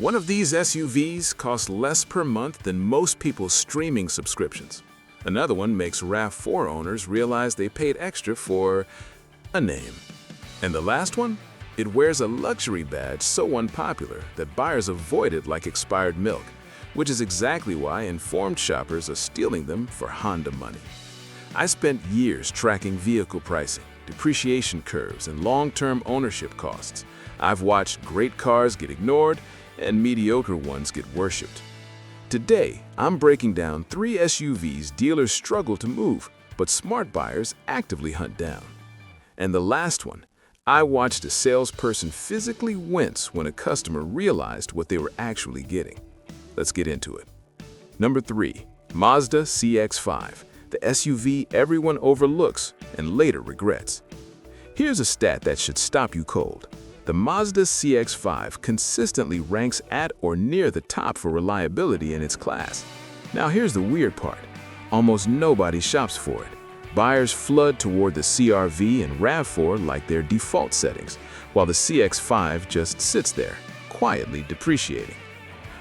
One of these SUVs costs less per month than most people's streaming subscriptions. Another one makes RAV4 owners realize they paid extra for a name. And the last one? It wears a luxury badge so unpopular that buyers avoid it like expired milk, which is exactly why informed shoppers are stealing them for Honda money. I spent years tracking vehicle pricing, depreciation curves, and long-term ownership costs. I've watched great cars get ignored and mediocre ones get worshipped. Today, I'm breaking down 3 SUVs dealers struggle to move, but smart buyers actively hunt down. And the last one, I watched a salesperson physically wince when a customer realized what they were actually getting. Let's get into it. Number 3, Mazda CX-5, the SUV everyone overlooks and later regrets. Here's a stat that should stop you cold. The Mazda CX-5 consistently ranks at or near the top for reliability in its class. Now here's the weird part. Almost nobody shops for it. Buyers flood toward the CR-V and RAV4 like their default settings, while the CX-5 just sits there, quietly depreciating.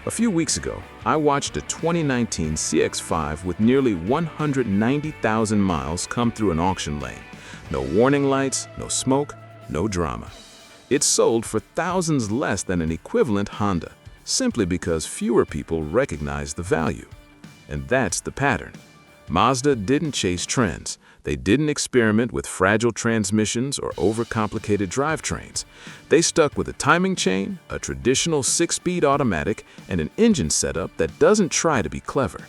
A few weeks ago, I watched a 2019 CX-5 with nearly 190,000 miles come through an auction lane. No warning lights, no smoke, no drama. It sold for thousands less than an equivalent Honda, simply because fewer people recognize the value. And that's the pattern. Mazda didn't chase trends. They didn't experiment with fragile transmissions or overcomplicated drivetrains. They stuck with a timing chain, a traditional 6-speed automatic, and an engine setup that doesn't try to be clever.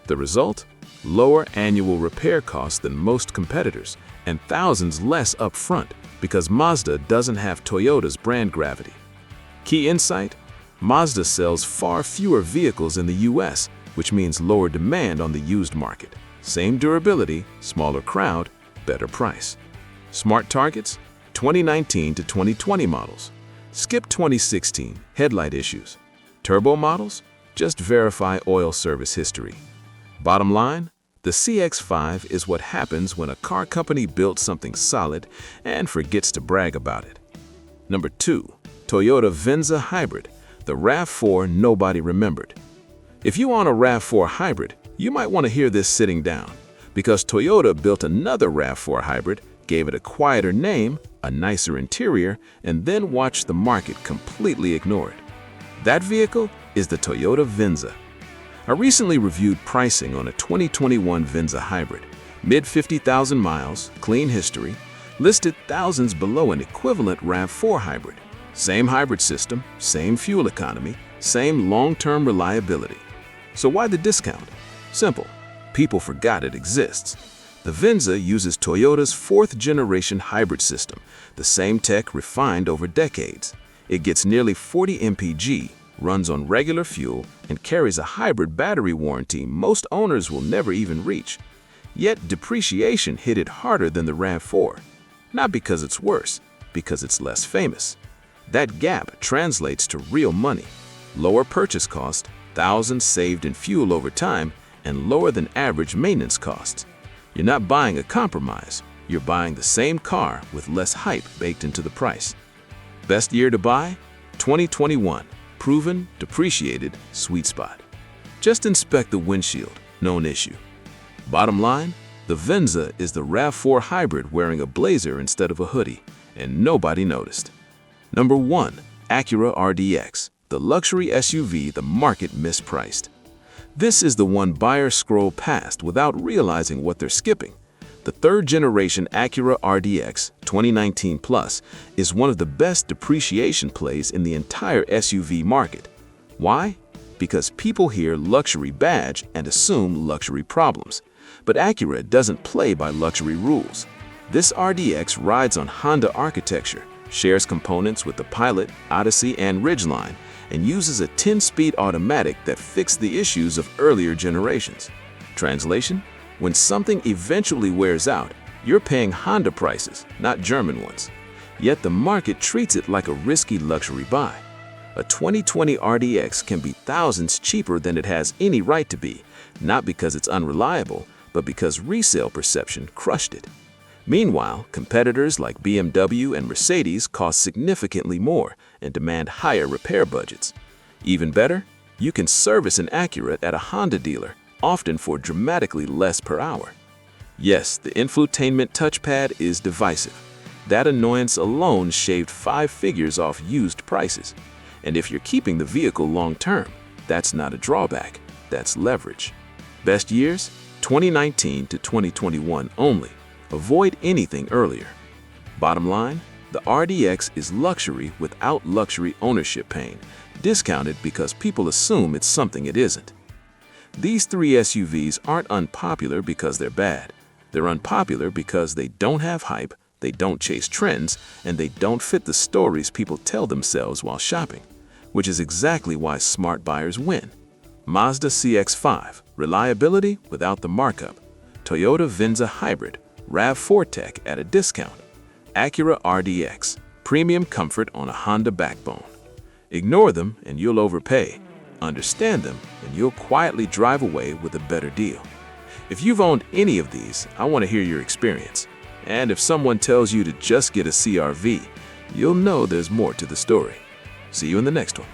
The result? Lower annual repair costs than most competitors, and thousands less upfront, because Mazda doesn't have Toyota's brand gravity. Key insight? Mazda sells far fewer vehicles in the US, which means lower demand on the used market. Same durability, smaller crowd, better price. Smart targets? 2019 to 2020 models. Skip 2016, headlight issues. Turbo models? Just verify oil service history. Bottom line? The CX-5 is what happens when a car company builds something solid and forgets to brag about it. Number 2, Toyota Venza Hybrid, the RAV4 nobody remembered. If you own a RAV4 Hybrid, you might want to hear this sitting down, because Toyota built another RAV4 Hybrid, gave it a quieter name, a nicer interior, and then watched the market completely ignore it. That vehicle is the Toyota Venza. I recently reviewed pricing on a 2021 Venza Hybrid, mid-50,000 miles, clean history, listed thousands below an equivalent RAV4 Hybrid. Same hybrid system, same fuel economy, same long-term reliability. So why the discount? Simple. People forgot it exists. The Venza uses Toyota's 4th-generation hybrid system, the same tech refined over decades. It gets nearly 40 mpg, runs on regular fuel, and carries a hybrid battery warranty most owners will never even reach. Yet depreciation hit it harder than the RAV4. Not because it's worse, because it's less famous. That gap translates to real money. Lower purchase cost, thousands saved in fuel over time, and lower than average maintenance costs. You're not buying a compromise, you're buying the same car with less hype baked into the price. Best year to buy? 2021. Proven, depreciated, sweet spot. Just inspect the windshield, known issue. Bottom line, the Venza is the RAV4 Hybrid wearing a blazer instead of a hoodie, and nobody noticed. Number 1, Acura RDX, the luxury SUV the market mispriced. This is the one buyers scroll past without realizing what they're skipping. The 3rd-generation Acura RDX 2019 Plus is one of the best depreciation plays in the entire SUV market. Why? Because people hear luxury badge and assume luxury problems. But Acura doesn't play by luxury rules. This RDX rides on Honda architecture, shares components with the Pilot, Odyssey, and Ridgeline, and uses a 10-speed automatic that fixed the issues of earlier generations. Translation? When something eventually wears out, you're paying Honda prices, not German ones. Yet the market treats it like a risky luxury buy. A 2020 RDX can be thousands cheaper than it has any right to be, not because it's unreliable, but because resale perception crushed it. Meanwhile, competitors like BMW and Mercedes cost significantly more and demand higher repair budgets. Even better, you can service an Acura at a Honda dealer, often for dramatically less per hour. Yes, the infotainment touchpad is divisive. That annoyance alone shaved 5 figures off used prices. And if you're keeping the vehicle long-term, that's not a drawback, that's leverage. Best years? 2019 to 2021 only. Avoid anything earlier. Bottom line, the RDX is luxury without luxury ownership pain, discounted because people assume it's something it isn't. These 3 SUVs aren't unpopular because they're bad. They're unpopular because they don't have hype, they don't chase trends, and they don't fit the stories people tell themselves while shopping, which is exactly why smart buyers win. Mazda CX-5, reliability without the markup. Toyota Venza Hybrid, RAV4 tech at a discount. Acura RDX, premium comfort on a Honda backbone. Ignore them and you'll overpay. Understand them and you'll quietly drive away with a better deal. If you've owned any of these, I want to hear your experience. And if someone tells you to just get a CR-V, you'll know there's more to the story. See you in the next one.